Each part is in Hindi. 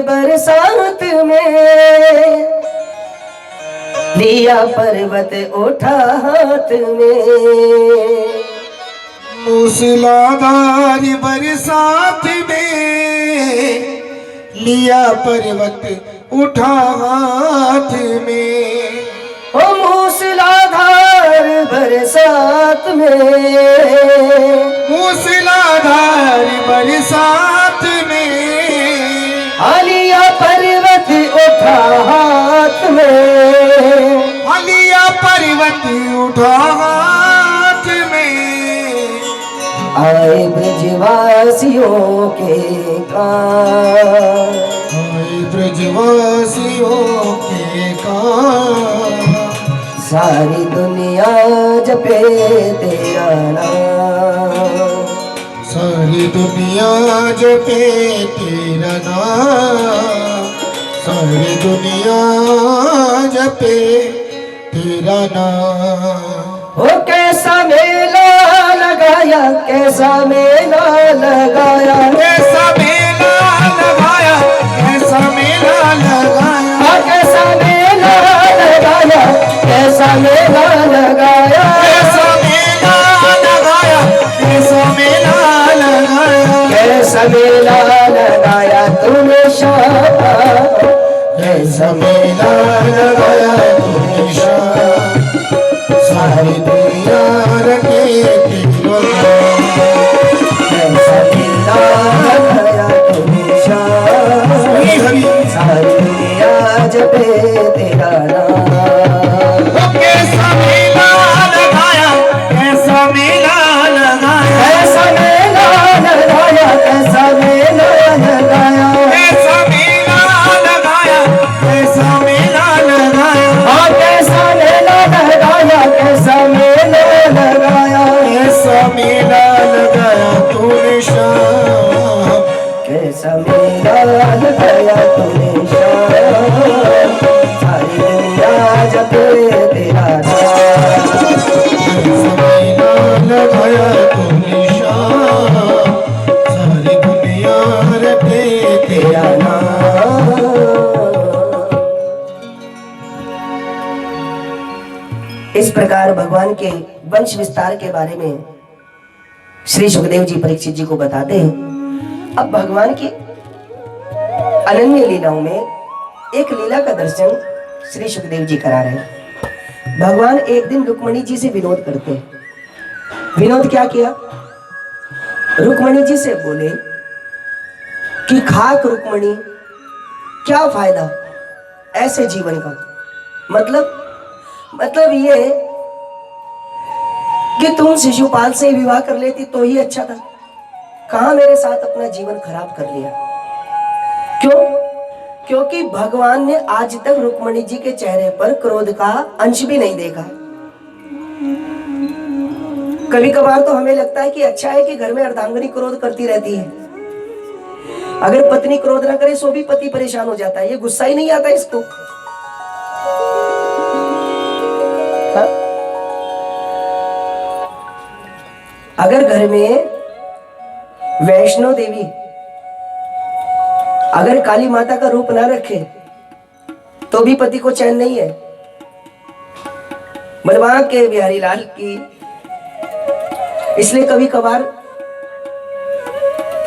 बरसात में, लिया पर्वत उठा हाथ में। मूसलाधार बरसात में, लिया पर्वत उठा हाथ में। ओ मूसलाधार बरसात में, मूसलाधार बरसात में, लिया पर्वत उठा हाथ में। लिया पर्वत उठा हाथ में। आए ब्रजवासियों के कान, आए ब्रजवासियों के कान। सारी दुनिया जपे तेरा नाम, सारी दुनिया जपे तेरा नाम। सारी दुनिया जपे तेरा नाम। ओ कैसा मेला लगाया, कैसा मेला लगाया, कैसा मेला लगाया, कैसा मेला लगाया, कैसा मेला लगाया, कैसा मेला लगाया, कैसा मेला लगाया, कैसा मेला लगाया, कैसा मेला लगाया तूने शाह, कैसा मेला लगाया तूने शाह। सारी दुनिया रखे तेरा नाम। कैसा मेला लगाया तूने शाह, सारी दुनिया जपे तेरा नाम। कैसा मेला लगाया, कैसा मेला लगाया, कैसा मेला लगाया, कैसा मेला लगाया, कैसा मेला लगाया, कैसा मेला लगाया, कैसा मेला लगाया, कैसा मेला लगाया, कैसा मेला लगाया तूने शाह। कैसा मेला लगाया तूने शाह, सारी दुनिया जपे तेरा नाम। कैसा मेला लगाया तूने शाह। सारी दुनिया रखे तेरा नाम। इस प्रकार भगवान के वंश विस्तार के बारे में श्री सुखदेव जी परीक्षित जी को बताते हैं। अब भगवान की अनन्य लीलाओं में एक लीला का दर्शन श्री सुखदेव जी करा रहे हैं। भगवान एक दिन रुक्मणी जी से विनोद करते हैं। विनोद क्या किया? रुक्मणी जी से बोले कि खाक रुक्मणी, क्या फायदा ऐसे जीवन का। मतलब ये कि तुम शिशुपाल से विवाह कर लेती तो ही अच्छा था, कहां मेरे साथ अपना जीवन खराब कर लिया। क्यों? क्योंकि भगवान ने आज तक रुक्मणी जी के चेहरे पर क्रोध का अंश भी नहीं देखा। कभी कभार तो हमें लगता है कि अच्छा है कि घर में अर्धांगिनी क्रोध करती रहती है। अगर पत्नी क्रोध ना करे सो भी पति परेशान हो जाता है। ये गुस्सा ही नहीं आता इसको। हाँ? अगर घर में वैष्णो देवी अगर काली माता का रूप ना रखे तो भी पति को चैन नहीं है। बलवान के बिहारी लाल की, इसलिए कभी कभार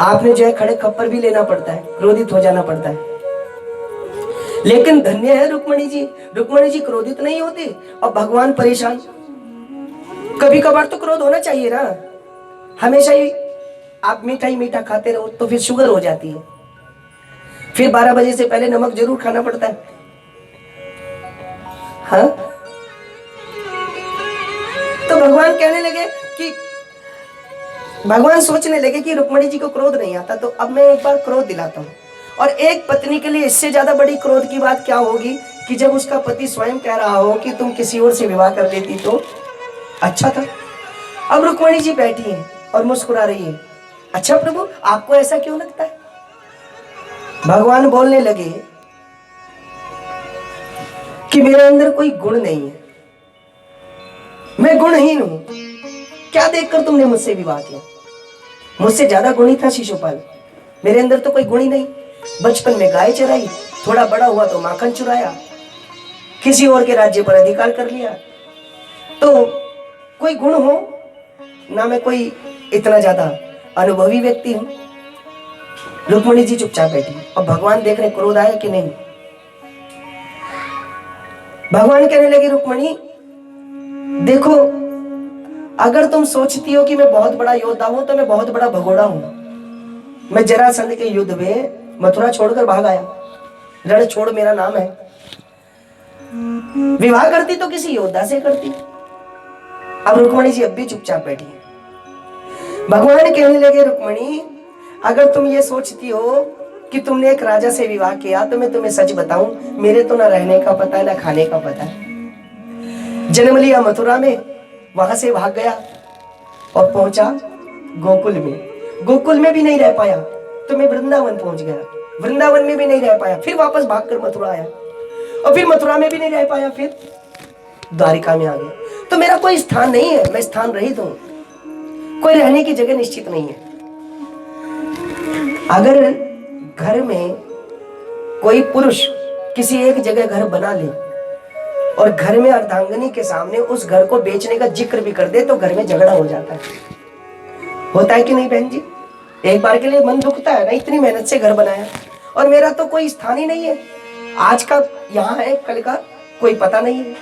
आपने जो है खड़े खप्पर भी लेना पड़ता है, क्रोधित हो जाना पड़ता है। लेकिन धन्य है रुक्मणी जी, रुक्मणी जी क्रोधित नहीं होती और भगवान परेशान। कभी कभार तो क्रोध होना चाहिए ना। हमेशा ही आप मीठा ही मीठा खाते रहो तो फिर शुगर हो जाती है। फिर 12 बजे से पहले नमक जरूर खाना पड़ता है। हाँ? तो भगवान कहने लगे कि भगवान सोचने लगे कि रुक्मणी जी को क्रोध नहीं आता, तो अब मैं एक बार क्रोध दिलाता हूँ। और एक पत्नी के लिए इससे ज्यादा बड़ी क्रोध की बात क्या होगी कि जब उसका पति स्वयं कह रहा हो कि तुम किसी और से विवाह कर लेती तो अच्छा था। अब रुक्मणी जी बैठी हैं और मुस्कुरा रही है। अच्छा प्रभु, आपको ऐसा क्यों लगता है? भगवान बोलने लगे कि मेरे अंदर कोई गुण नहीं है, मैं गुणहीन हूं। क्या देखकर तुमने मुझसे विवाह किया? मुझसे ज्यादा गुणी था शिशुपाल, मेरे अंदर तो कोई गुण ही नहीं। बचपन में गाय चराई, थोड़ा बड़ा हुआ तो माखन चुराया, किसी और के राज्य पर अधिकार कर लिया। तो कोई गुण हो ना, मैं कोई इतना ज्यादा अनुभवी व्यक्ति हूं। रुक्मिणी जी चुपचाप बैठी और भगवान देख रहे क्रोध आया कि नहीं। भगवान कहने लगे रुक्मिणी देखो, अगर तुम सोचती हो कि मैं बहुत बड़ा योद्धा हूं तो मैं बहुत बड़ा भगोड़ा हूं। मैं जरासंध के युद्ध में मथुरा छोड़कर भाग आया, रण छोड़ मेरा नाम है। विवाह करती तो किसी योद्धा से करती। अब रुक्मिणी जी अब भी चुपचाप बैठी है। भगवान कहने लगे रुक्मिणी अगर तुम ये सोचती हो कि तुमने एक राजा से विवाह किया तो मैं तुम्हें सच बताऊं, मेरे तो ना रहने का पता है ना खाने का पता है। जन्म लिया मथुरा में, वहां से भाग गया और पहुंचा गोकुल में। गोकुल में भी नहीं रह पाया तो मैं वृंदावन पहुंच गया। वृंदावन में भी नहीं रह पाया, फिर वापस भागकर मथुरा आया और फिर मथुरा में भी नहीं रह पाया, फिर द्वारिका में आ गया। तो मेरा कोई स्थान नहीं है, मैं स्थान रहित हूं, कोई रहने की जगह निश्चित नहीं है। अगर घर में कोई पुरुष किसी एक जगह घर बना ले और घर में अर्धांगिनी के सामने उस घर को बेचने का जिक्र भी कर दे तो घर में झगड़ा हो जाता है। होता है कि नहीं बहन जी? एक बार के लिए मन दुखता है ना, इतनी मेहनत से घर बनाया और मेरा तो कोई स्थान ही नहीं है, आज का यहाँ है कल का कोई पता नहीं है।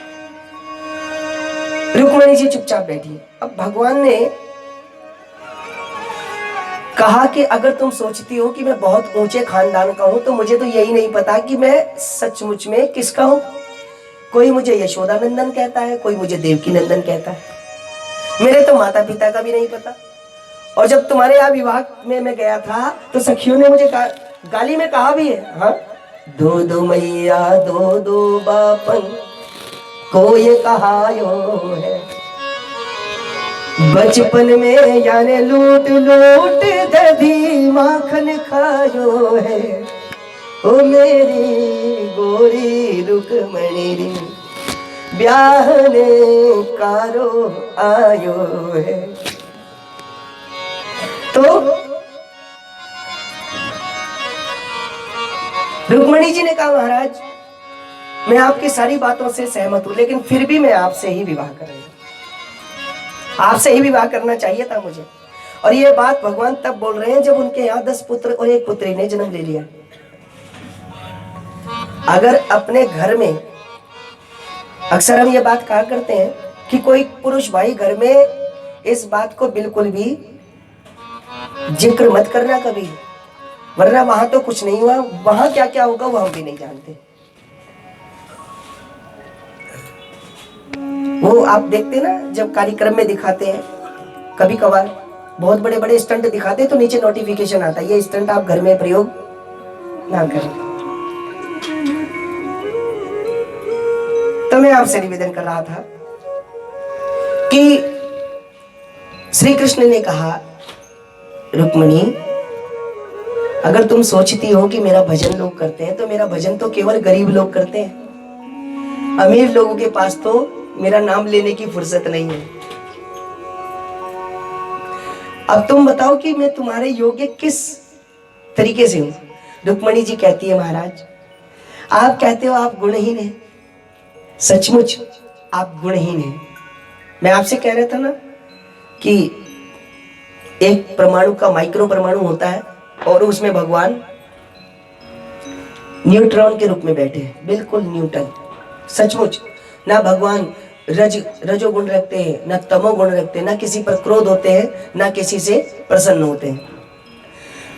रुक्मिणी जी चुपचाप बैठी। अब भगवान ने कहा कि अगर तुम सोचती हो कि मैं बहुत ऊंचे खानदान का हूं तो मुझे तो यही नहीं पता कि मैं सचमुच में किसका हूं। कोई मुझे यशोदा नंदन कहता है, कोई मुझे देवकी नंदन कहता है, मेरे तो माता पिता का भी नहीं पता। और जब तुम्हारे यहाँ विवाह में मैं गया था तो सखियों ने मुझे गाली में कहा भी है, हाँ दो दो मैया दो दो बापन को ये कहायो है। बचपन में याने लूट लूट दधी माखन खायो है। ओ मेरी गोरी रुक्मणी रे ब्याहने कारो आयो है। तो रुक्मिणी जी ने कहा महाराज मैं आपकी सारी बातों से सहमत हूं, लेकिन फिर भी मैं आपसे ही विवाह कर रही हूं, आपसे ही विवाह करना चाहिए था मुझे। और ये बात भगवान तब बोल रहे हैं जब उनके यहाँ 10 पुत्र और एक पुत्री ने जन्म ले लिया। अगर अपने घर में अक्सर हम ये बात कहा करते हैं कि कोई पुरुष भाई घर में इस बात को बिल्कुल भी जिक्र मत करना कभी, वरना वहां तो कुछ नहीं हुआ, वहां क्या क्या होगा वो हम भी नहीं जानते। वो आप देखते ना जब कार्यक्रम में दिखाते हैं, कभी कभार बहुत बड़े बड़े स्टंट दिखाते हैं तो नीचे नोटिफिकेशन आता है ये स्टंट आप घर में प्रयोग ना करें। तो मैं आपसे निवेदन कर रहा था कि श्री कृष्ण ने कहा रुक्मिणी अगर तुम सोचती हो कि मेरा भजन लोग करते हैं तो मेरा भजन तो केवल गरीब लोग करते हैं, अमीर लोगों के पास तो मेरा नाम लेने की फुर्सत नहीं है। अब तुम बताओ कि मैं तुम्हारे योग्य किस तरीके से हूं। रुक्मिणी जी कहती है महाराज आप कहते हो आप गुणहीन हैं, सचमुच आप गुणहीन हैं। मैं आपसे कह रहा था ना कि एक परमाणु का माइक्रो परमाणु होता है और उसमें भगवान न्यूट्रॉन के रूप में बैठे हैं, बिल्कुल न्यूटन। सचमुच ना भगवान रजोगुण रखते हैं, ना तमोगुण रखते हैं, ना किसी पर क्रोध होते हैं, ना किसी से प्रसन्न होते हैं।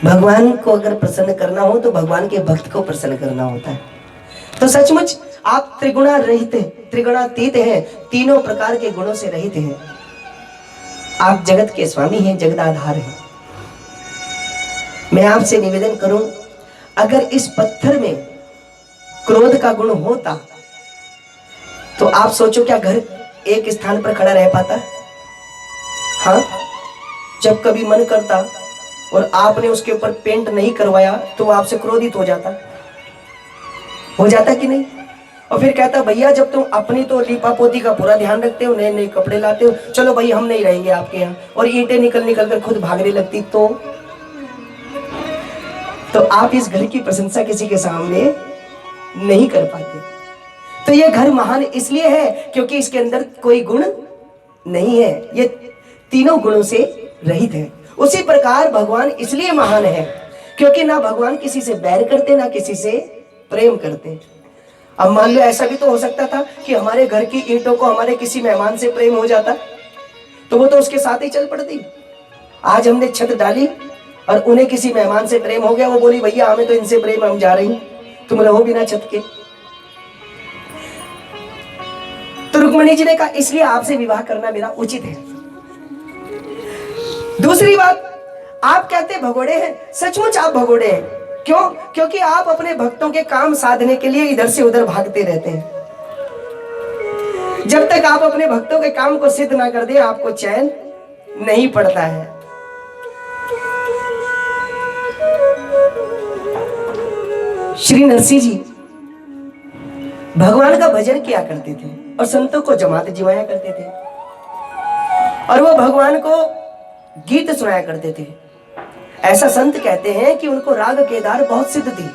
भगवान को अगर प्रसन्न करना हो तो भगवान के भक्त को प्रसन्न करना होता है। तो सचमुच आप त्रिगुणा रहित हैं, त्रिगुणातीत हैं, तीनों प्रकार के गुणों से रहित हैं। आप जगत के स्वामी हैं, जगदाधार हैं। मैं आपसे निवेदन करूं अगर इस पत्थर में क्रोध का गुण होता तो आप सोचो क्या घर एक स्थान पर खड़ा रह पाता? हाँ, जब कभी मन करता और आपने उसके ऊपर पेंट नहीं करवाया तो वो आपसे क्रोधित हो जाता कि नहीं? और फिर कहता भैया जब तुम अपनी तो लीपा पोती का पूरा ध्यान रखते हो, नए नए कपड़े लाते हो, चलो भाई हम नहीं रहेंगे आपके यहाँ, और ईंटें निकल निकल कर खुद भागने लगती तो आप इस घर की प्रशंसा किसी के सामने नहीं कर पाते। तो ये घर महान इसलिए है क्योंकि इसके अंदर कोई गुण नहीं है, ये तीनों गुणों से रहित है। उसी प्रकार भगवान इसलिए महान है क्योंकि ना भगवान किसी से बैर करते ना किसी से प्रेम करते। अब मान लो ऐसा भी तो हो सकता था कि हमारे घर की ईंटों को हमारे किसी मेहमान से प्रेम हो जाता तो वो तो उसके साथ ही चल पड़ती। आज हमने छत डाली और उन्हें किसी मेहमान से प्रेम हो गया, वो बोली भैया हमें तो इनसे प्रेम, हम जा रही, तुम रहो बिना छत के। तो रुक्मणी जी ने कहा इसलिए आपसे विवाह करना मेरा उचित है। दूसरी बात, आप कहते भगोड़े हैं, सचमुच आप भगोड़े हैं। क्यों? क्योंकि आप अपने भक्तों के काम साधने के लिए इधर से उधर भागते रहते हैं। जब तक आप अपने भक्तों के काम को सिद्ध ना कर दे आपको चैन नहीं पड़ता है। श्री नरसिंह जी भगवान का भजन किया करते थे और संतों को जमात जिवाया करते थे और वो भगवान को गीत सुनाया करते थे। ऐसा संत कहते हैं कि उनको राग केदार बहुत सिद्ध थी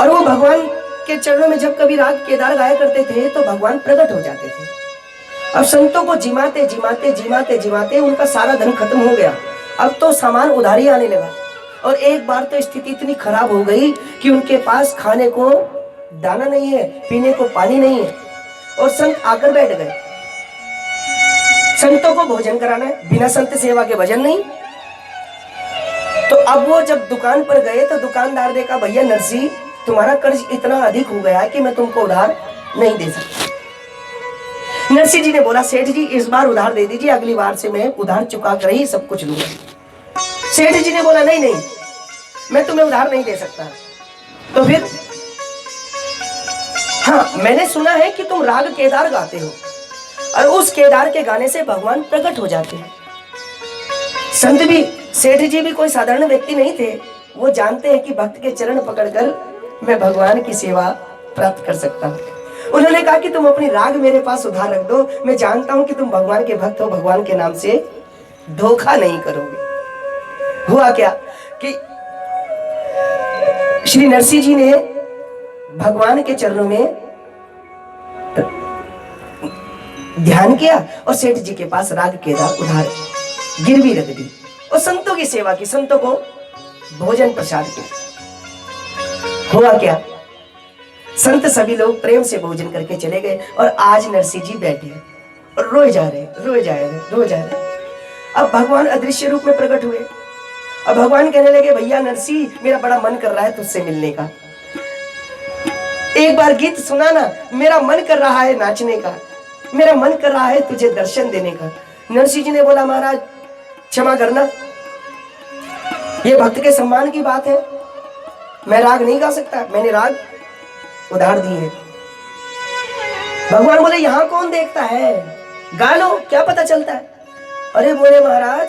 और वो भगवान के चरणों में जब कभी राग केदार गाया करते थे तो भगवान प्रकट हो जाते थे। अब संतों को जिमाते जिमाते जिमाते जिमाते उनका सारा धन खत्म हो गया। अब तो सामान उधारी आने लगा और एक बार तो स्थिति इतनी खराब हो गई कि उनके पास खाने को दाना नहीं है, पीने को पानी नहीं है और संत आकर बैठ गए। संतों को भोजन कराना है, बिना संत सेवा के भजन नहीं। तो अब वो जब दुकान पर गए तो दुकानदार ने कहा भैया नरसिंह तुम्हारा कर्ज इतना अधिक हो गया है कि मैं तुमको उधार नहीं दे सकता। नरसिंह जी ने बोला सेठ जी इस बार उधार दे दीजिए, अगली बार से मैं उधार चुका कर ही सब कुछ लूंगा। सेठ जी ने बोला नहीं नहीं मैं तुम्हें उधार नहीं दे सकता। तो फिर हाँ मैंने सुना है कि तुम राग केदार गाते हो और उस केदार के गाने से भगवान प्रकट हो जाते हैं। संत भी, सेठ जी भी कोई साधारण व्यक्ति नहीं थे, वो जानते हैं कि भक्त के चरण पकड़कर मैं भगवान की सेवा प्राप्त कर सकता हूँ। उन्होंने कहा कि तुम अपनी राग मेरे पास उधार रख दो, मैं जानता हूं कि तुम भगवान के भक्त हो, भगवान के नाम से धोखा नहीं करोगे। हुआ क्या कि श्री नरसिंह जी ने भगवान के चरणों में ध्यान किया और सेठ जी के पास राग केदार उधार गिरवी रख दी और संतों की सेवा की, संतों को भोजन प्रसाद किया। हुआ क्या, संत सभी लोग प्रेम से भोजन करके चले गए और आज नरसिंह जी बैठे हैं और रोए जा रहे हैं। अब भगवान अदृश्य रूप में प्रकट हुए। अब भगवान कहने लगे भैया नरसिंह मेरा बड़ा मन कर रहा है तुझसे मिलने का, एक बार गीत सुना ना, मेरा मन कर रहा है नाचने का, मेरा मन कर रहा है तुझे दर्शन देने का। नरसिंह जी ने बोला महाराज क्षमा करना, ये भक्त के सम्मान की बात है, मैं राग नहीं गा सकता, मैंने राग उधार दी है। भगवान बोले यहां कौन देखता है, गा लो क्या पता चलता है। अरे बोले महाराज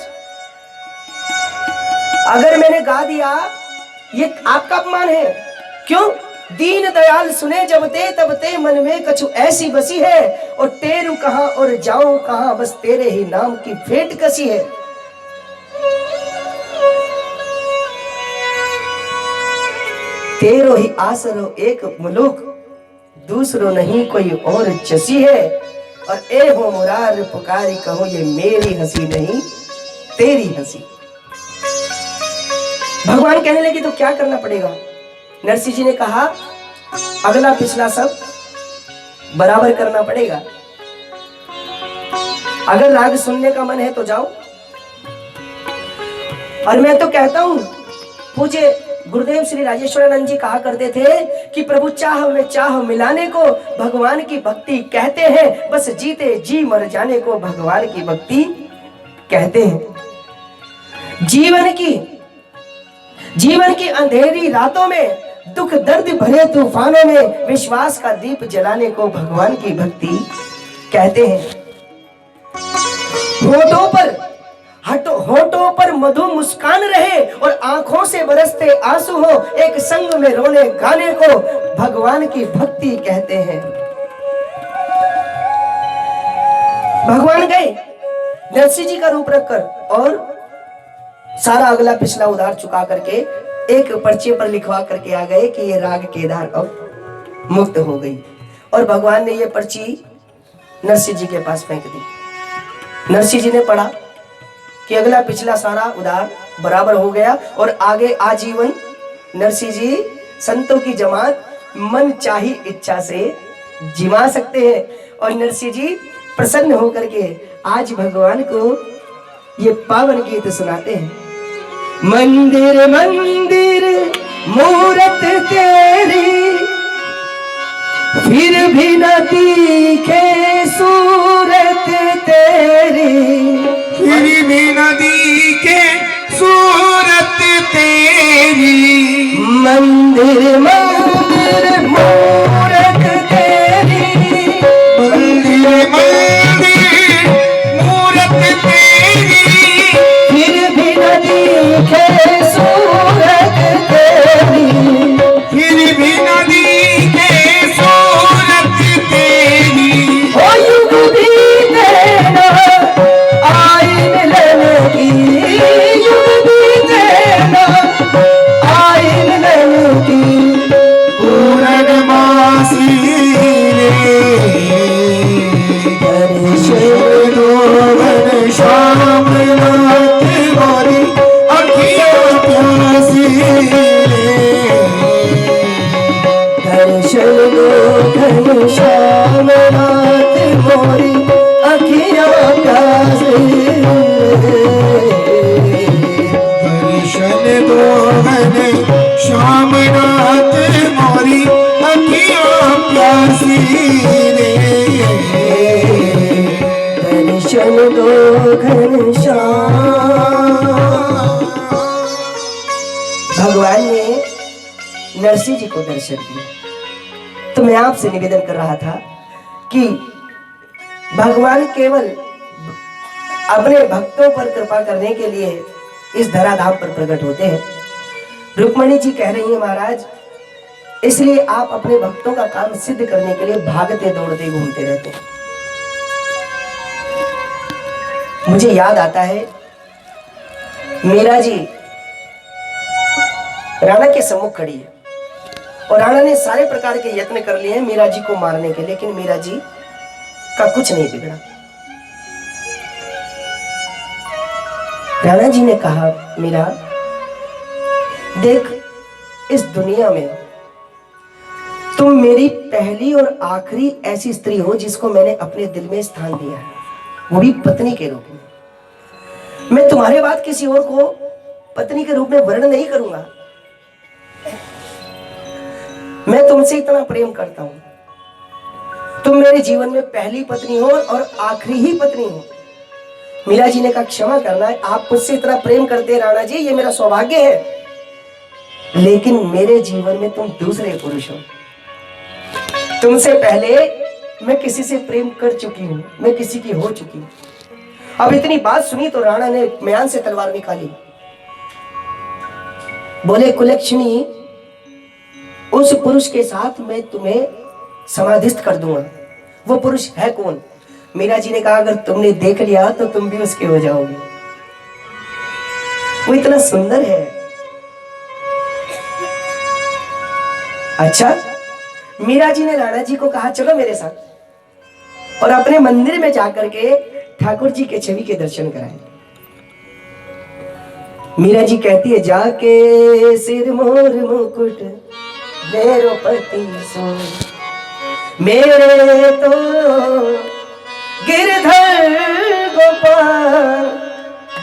अगर मैंने गा दिया ये आपका अपमान है। क्यों? दीन दयाल सुने जब ते तब ते मन में कछु ऐसी बसी है और तेरू कहां और जाऊं कहां बस तेरे ही नाम की फेंट कसी है। तेरो ही आसरो एक मुलुक दूसरो नहीं कोई और चसी है और ए हो मुरार पुकारी कहो ये मेरी हंसी नहीं तेरी हंसी। भगवान कहने लगे तो क्या करना पड़ेगा? नरसिंह जी ने कहा अगला पिछला सब बराबर करना पड़ेगा। अगर राग सुनने का मन है तो जाओ। और मैं तो कहता हूं पूज्य गुरुदेव श्री राजेश्वरानंद जी कहा करते थे कि प्रभु चाह में चाह मिलाने को भगवान की भक्ति कहते हैं, बस जीते जी मर जाने को भगवान की भक्ति कहते हैं। जीवन की अंधेरी रातों में, दुख दर्द भरे तूफानों में विश्वास का दीप जलाने को भगवान की भक्ति कहते हैं। होठों पर मधु मुस्कान रहे और आंखों से बरसते आंसू हो, एक संग में रोने गाने को भगवान की भक्ति कहते हैं। भगवान गए नरसिंह जी का रूप रखकर और सारा अगला पिछला उधार चुका करके एक पर्चे पर लिखवा करके आ गए कि ये राग केदार अब मुक्त हो गई। और भगवान ने ये पर्ची नरसिंह जी के पास फेंक दी। नरसिंह जी ने पढ़ा कि अगला पिछला सारा उधार बराबर हो गया और आगे आजीवन नरसिंह जी संतों की जमात मन चाही इच्छा से जिमा सकते हैं। और नरसिंह जी प्रसन्न होकर के आज भगवान को ये पावन गीत सुनाते हैं। मंदिर मंदिर मूरत तेरी, फिर भी न दिखे सूरत तेरी, फिर भी नदी के सूरत तेरी। मंदिर मंदिर मूरत तेरी, मंदिर मंदिर मूरत तेरी, फिर भी न दिखे सूरत तेरी, फिर भी नदी के सूरत तेरी। ओ युग भी तेरा आई मिलन की, युग भी तेरा आई मिलन की, पूर्णमासी रे दर्शन दो श्याम नाथ मोरी अखियाँ प्यासी रे। दर्शन दो घनश्याम नाथ मोरी अखियाँ प्यासी दर्शन दो श्याम नाथ मोरी अखियाँ प्यासी रे। दर्शन दो घनश्याम। भगवान ने नरसिंह जी को दर्शन दिया। तो मैं आपसे निवेदन कर रहा था कि भगवान केवल अपने भक्तों पर कृपा करने के लिए इस धराधाम पर प्रकट होते हैं। रुक्मणी जी कह रही है महाराज, इसलिए आप अपने भक्तों का काम सिद्ध करने के लिए भागते दौड़ते घूमते रहते हैं। मुझे याद आता है मीरा जी राणा के सम्मुख खड़ी है और राणा ने सारे प्रकार के यत्न कर लिए हैं मीरा जी को मारने के, लेकिन मीरा जी का कुछ नहीं बिगड़ा। राणा जी ने कहा, मीरा देख, इस दुनिया में तुम मेरी पहली और आखिरी ऐसी स्त्री हो जिसको मैंने अपने दिल में स्थान दिया है, वो भी पत्नी के रूप में। मैं तुम्हारे बाद किसी और को पत्नी के रूप में वर्ण नहीं करूंगा। मैं तुमसे इतना प्रेम करता हूं, तुम मेरे जीवन में पहली पत्नी हो और आखिरी ही पत्नी हो। मीरा जी ने कहा, क्षमा करना है, आप मुझसे इतना प्रेम करते हैं राणा जी, ये मेरा सौभाग्य है, लेकिन मेरे जीवन में तुम दूसरे पुरुष हो। तुमसे पहले मैं किसी से प्रेम कर चुकी हूं, मैं किसी की हो चुकी हूं। अब इतनी बात सुनी तो राणा ने म्यान से तलवार निकाली, बोले, कुलक्षणी, उस पुरुष के साथ मैं तुम्हें समाधिस्थ कर दूंगा। वो पुरुष है कौन? मीरा जी ने कहा, अगर तुमने देख लिया तो तुम भी उसके हो जाओगे। वो इतना सुंदर है। अच्छा, मीरा जी ने राणा जी को कहा, चलो मेरे साथ, और अपने मंदिर में जाकर के ठाकुर जी के छवि के दर्शन कराए। मीरा जी कहती है, जाके सिर मोर मुकुट मेरो पति सो, मेरे तो गिरधर गोपाल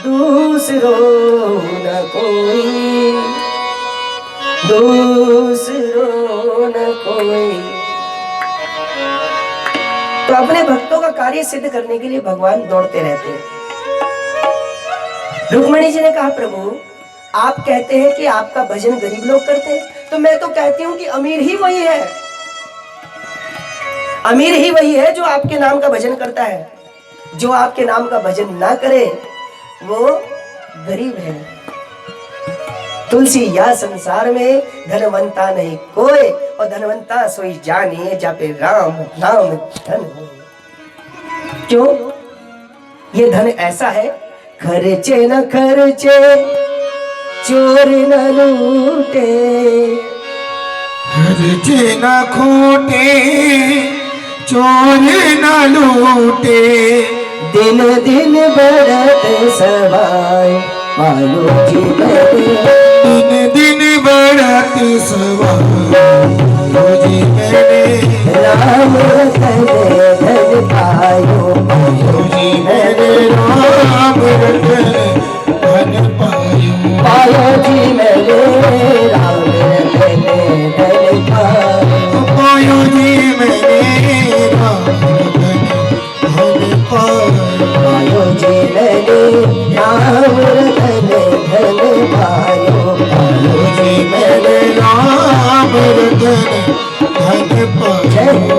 दूसरो न कोई, दूसरो न कोई। तो अपने भक्तों का कार्य सिद्ध करने के लिए भगवान दौड़ते रहते हैं। रुक्मणी जी ने कहा, प्रभु आप कहते हैं कि आपका भजन गरीब लोग करते हैं, तो मैं तो कहती हूं कि अमीर ही वही है, अमीर ही वही है जो आपके नाम का भजन करता है। जो आपके नाम का भजन ना करे वो गरीब है। तुलसी या संसार में धनवंता नहीं कोई, और धनवंता सोई जाने जापे राम नाम धन हो। क्यों? ये धन ऐसा है, खर्चे न खर्चे चोर न लूटे हरजे न खोटे चोर न लूटे दिन दिन बढ़त सवाय पायो जी मैंने दिन दिन बढ़त सवालो जी मैंने राम रतन धन पायो पायो जी मैंने राम रतन धन पायो पायो जी मैंने राम रतन धन पायो पायो जी मैंने राम रतन धन पायो पायो जी मैंने राम रतन धन पायो पायो जी मैंने राम रतन धन पायो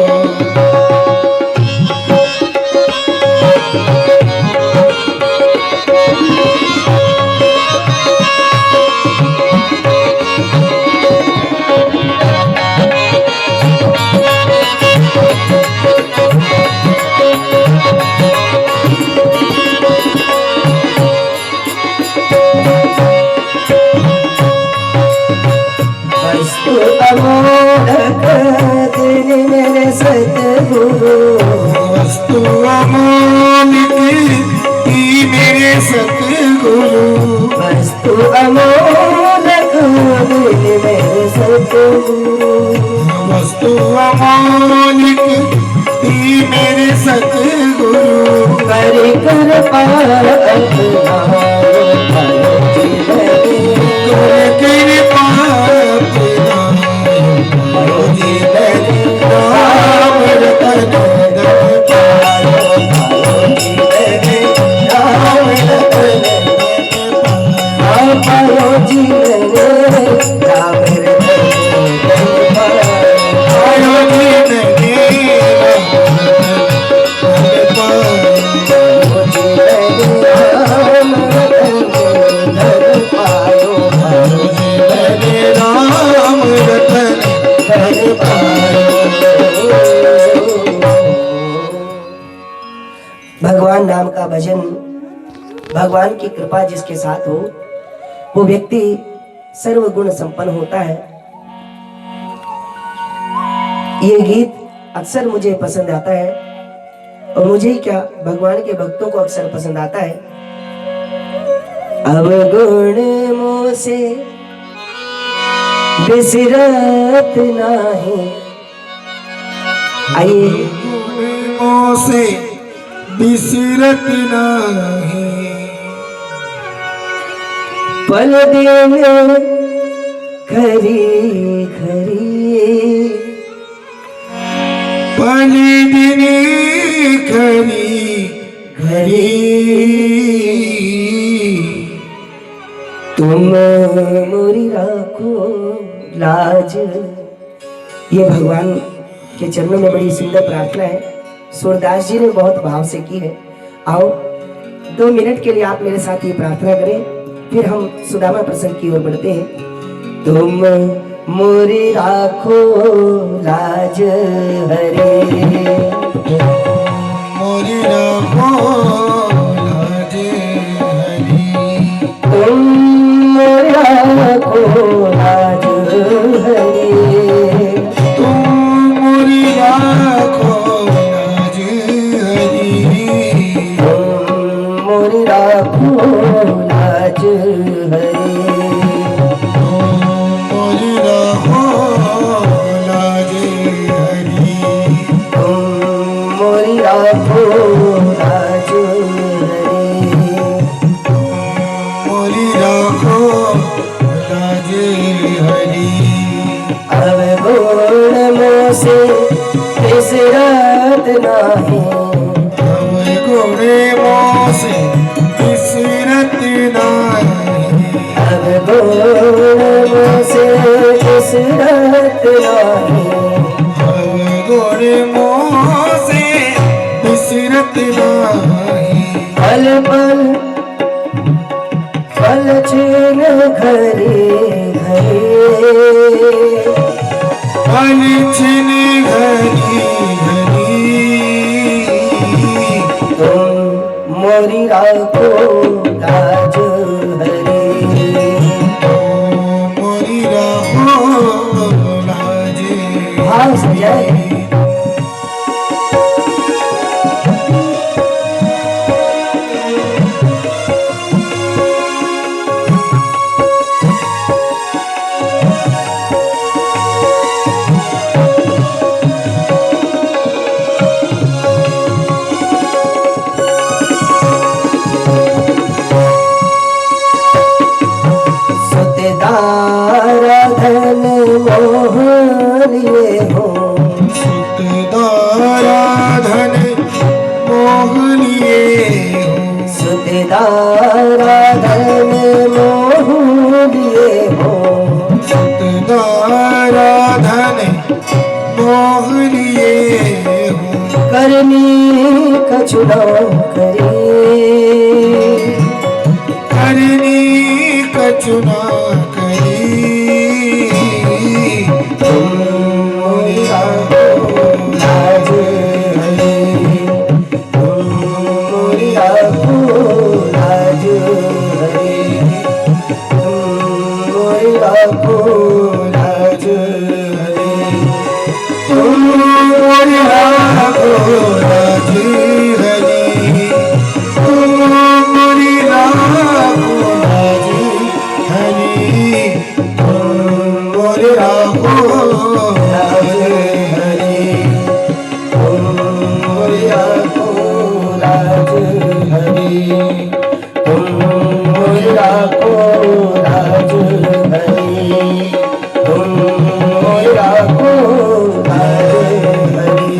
वस्तु अमोलक दिन मेरे सतगुरु वस्तु अमोलिक की मेरे सतगुरु वस्तु अमोलक दिन मेरे सतगुरु वस्तु अमोलिक की मेरे सतगुरु कर कर पार अपना पायो जी मैंने कृपा पायो जी मैंने राम रतन धन पायो पायो जी मैंने राम रतन पायो जी मैंने राम रतन पायो जी मैंने राम रतन पायो जी मैंने राम रतन धन पायो भगवान नाम का भजन भगवान की कृपा जिसके साथ हो वो व्यक्ति सर्वगुण संपन्न होता है। ये गीत अक्सर मुझे पसंद आता है और मुझे ही क्या भगवान के भक्तों को अक्सर पसंद आता है। अवगुण मोह से बिसरत नाही आइए गुणों से बिसरत नहीं पल दिन खरी खरी पल दिन खरी खरी तुम मोरी राखो लाज। ये भगवान के चरणों में बड़ी सुंदर प्रार्थना है, सूरदास जी ने बहुत भाव से की है। आओ 2 मिनट के लिए आप मेरे साथ ये प्रार्थना करें, फिर हम सुदामा प्रसंग की ओर बढ़ते हैं। तुम मोरी राखो लाज हरे मोरी राखो लाज हरी तुम मोरी राखो लाज हरे तुम मोरी राखो लाज हरी तुम मोरी राखो लाज हरे मोरी राखो लाज हरी तुम मोरी राखो लाज हरे मोरी राखो लाज हरी अवगुण मोह से बिसरत नाही अवगुण मोह से बिसरत नाही अवगुण मोह से बिसरत नाही अवगुण मोह से बिसरत नाही पल पल पल छिन घरे घरे पल छिन घरी घरी तुम मोरी राखो लाज हरे धन मोह लिए हो, सुतदारा धन मोह लिए हो, सुतदारा धन मोह लिए हो, सुतदारा धन मोह लिए हो, करनी कछु न करी, करनी कछु न करी, तुम मोरिया को लाज हरी, तुम मोरिया को लाज हरी, तुम मोरिया को लाज हरी, तुम मोरिया को लाज हरी, तुम मोरिया को लाज हरी, तुम मोरिया को लाज हरी, तुम मोरिया को लाज हरी, तुम मोरिया को लाज हरी, तुम मोरिया को लाज हरी।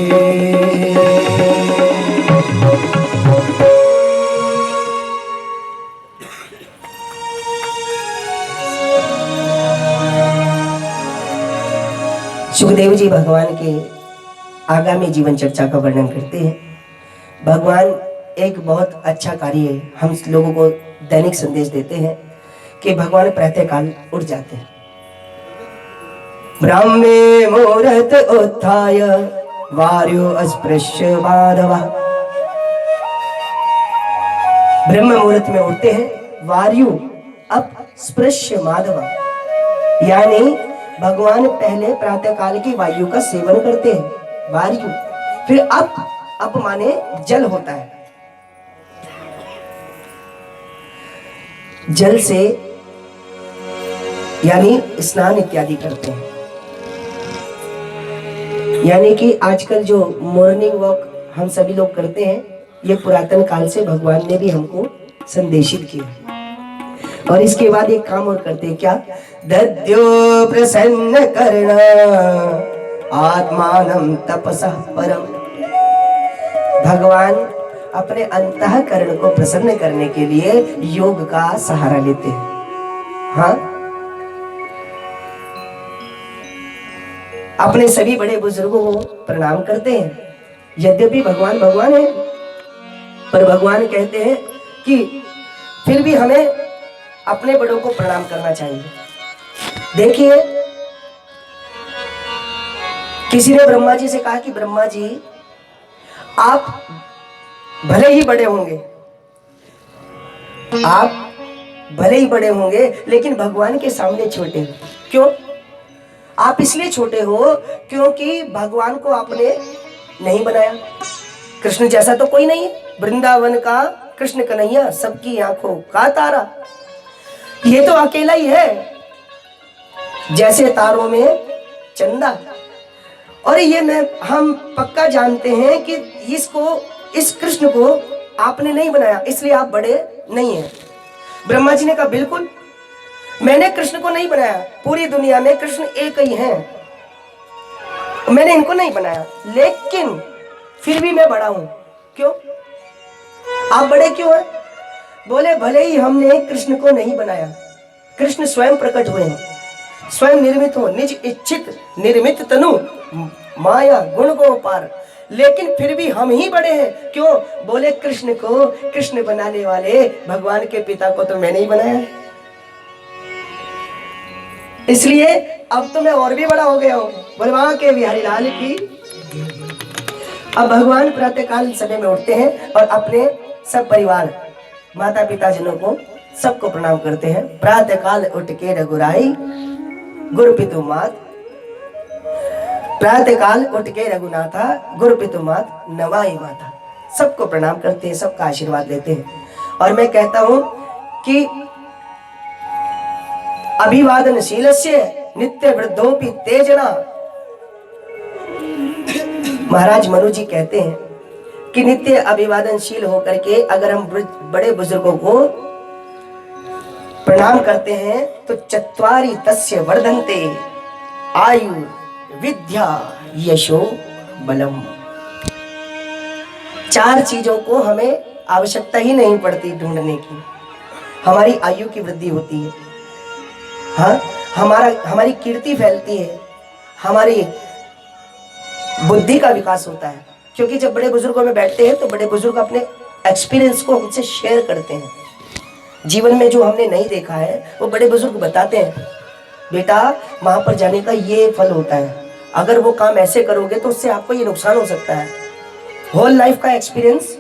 सुखदेव जी भगवान के आगामी जीवन चर्चा का वर्णन करते हैं। भगवान एक बहुत अच्छा कार्य हम लोगों को दैनिक संदेश देते हैं कि भगवान प्रातःकाल उठ जाते हैं। ब्राह्मे मुहूर्त उत्थाय वार्यो अस्पृश्य माधव, ब्रह्म मुहूर्त में उठते हैं, वायु अस्पृश्य माधव, यानी भगवान पहले प्रातःकाल की वायु का सेवन करते हैं, वायु, फिर अप माने जल होता है, जल से यानी स्नान इत्यादि करते हैं। यानी कि आजकल जो मॉर्निंग वॉक हम सभी लोग करते हैं, ये पुरातन काल से भगवान ने भी हमको संदेशित किया। और इसके बाद एक काम और करते हैं, क्या? दद्यो प्रसन्न कर्ण आत्मानं तपसः परम, भगवान अपने अंतःकरण को प्रसन्न करने के लिए योग का सहारा लेते हैं। हाँ, अपने सभी बड़े बुजुर्गों को प्रणाम करते हैं। यद्यपि भगवान भगवान है, पर भगवान कहते हैं कि फिर भी हमें अपने बड़ों को प्रणाम करना चाहिए। देखिए, किसी ने ब्रह्मा जी से कहा कि ब्रह्मा जी, आप भले ही बड़े होंगे, आप भले ही बड़े होंगे, लेकिन भगवान के सामने छोटे हो। क्यों? आप इसलिए छोटे हो क्योंकि भगवान को आपने नहीं बनाया। कृष्ण जैसा तो कोई नहीं है, वृंदावन का कृष्ण कन्हैया, सबकी आंखों का तारा, ये तो अकेला ही है, जैसे तारों में चंदा। और ये हम पक्का जानते हैं कि इस कृष्ण को आपने नहीं बनाया, इसलिए आप बड़े नहीं हैं। ब्रह्मा जी ने कहा, बिल्कुल, मैंने कृष्ण को नहीं बनाया, पूरी दुनिया में कृष्ण एक ही हैं, मैंने इनको नहीं बनाया, लेकिन फिर भी मैं बड़ा हूं। क्यों? आप बड़े क्यों हैं? बोले, भले ही हमने कृष्ण को नहीं बनाया, कृष्ण स्वयं प्रकट हुए हैं, स्वयं निर्मित हो, निज इच्छित निर्मित तनु माया गुण को पार, लेकिन फिर भी हम ही बड़े हैं। क्यों? बोले, कृष्ण को कृष्ण बनाने वाले भगवान के पिता को तो मैंने ही बनाया है, इसलिए अब तो मैं और भी बड़ा हो गया हूं। बोले, वहां के बिहारी लाल की। अब भगवान प्रातःकाल समय में उठते हैं और अपने सब परिवार, माता पिता जनों को सबको प्रणाम करते हैं। प्रातःकाल उठ के रघुराई गुरु पितु मात, प्रातः काल उठ के रघुनाथा गुरु पितुमात नवाई माता। सबको प्रणाम करते हैं, सबका आशीर्वाद लेते हैं। और मैं कहता हूं कि अभिवादनशीलस्य नित्य वृद्धोपि तेजना। महाराज मनु जी कहते हैं कि नित्य अभिवादनशील होकर के अगर हम बड़े बुजुर्गों को प्रणाम करते हैं तो चत्वारि तस्य वर्धन्ते आयु विद्या यशो बलम। 4 चीजों को हमें आवश्यकता ही नहीं पड़ती ढूंढने की। हमारी आयु की वृद्धि होती है, हाँ, हमारी कीर्ति फैलती है, हमारी बुद्धि का विकास होता है। क्योंकि जब बड़े बुजुर्गों में बैठते हैं तो बड़े बुजुर्ग अपने एक्सपीरियंस को हमसे शेयर करते हैं। जीवन में जो हमने नहीं देखा है वो बड़े बुजुर्ग बताते हैं, बेटा वहां पर जाने का ये फल होता है, अगर वो काम ऐसे करोगे तो उससे आपको ये नुकसान हो सकता है। होल लाइफ का एक्सपीरियंस